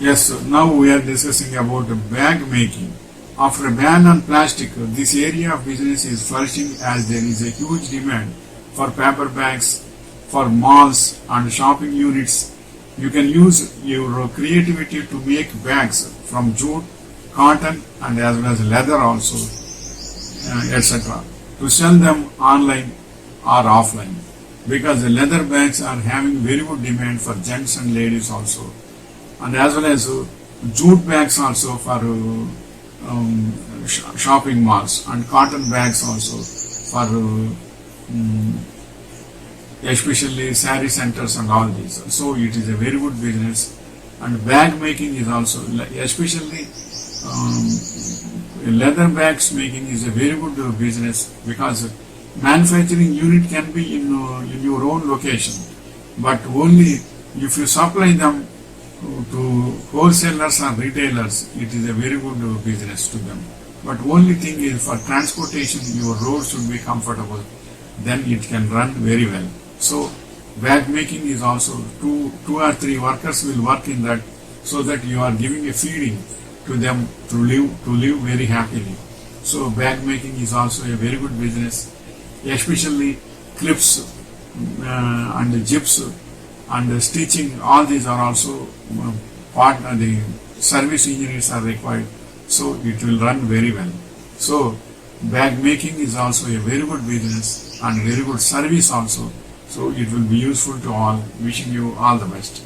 Yes, now we are discussing about bag making. After a ban on plastic, this area of business is flourishing as there is a huge demand for paper bags for malls and shopping units. You can use your creativity to make bags from jute, cotton, and as well as leather also, etc. to sell them online or offline, because the leather bags are having very good demand for gents and ladies also, and as well as jute bags also for shopping malls, and cotton bags also for especially saree centers and all these. So it is a very good business, and bag making is also, especially leather bags making is a very good business, because manufacturing unit can be in your own location, but only if you supply them to wholesalers and retailers, it is a very good business to them. But only thing is, for transportation your road should be comfortable, then it can run very well. So bag making is also two or three workers will work in that, so that you are giving a feeding to them to live very happily. So bag making is also a very good business, especially clips and zips and stitching. All these are also part of the service engineers are required, so it will run very well. So bag making is also a very good business and very good service also. So it will be useful to all. Wishing you all the best.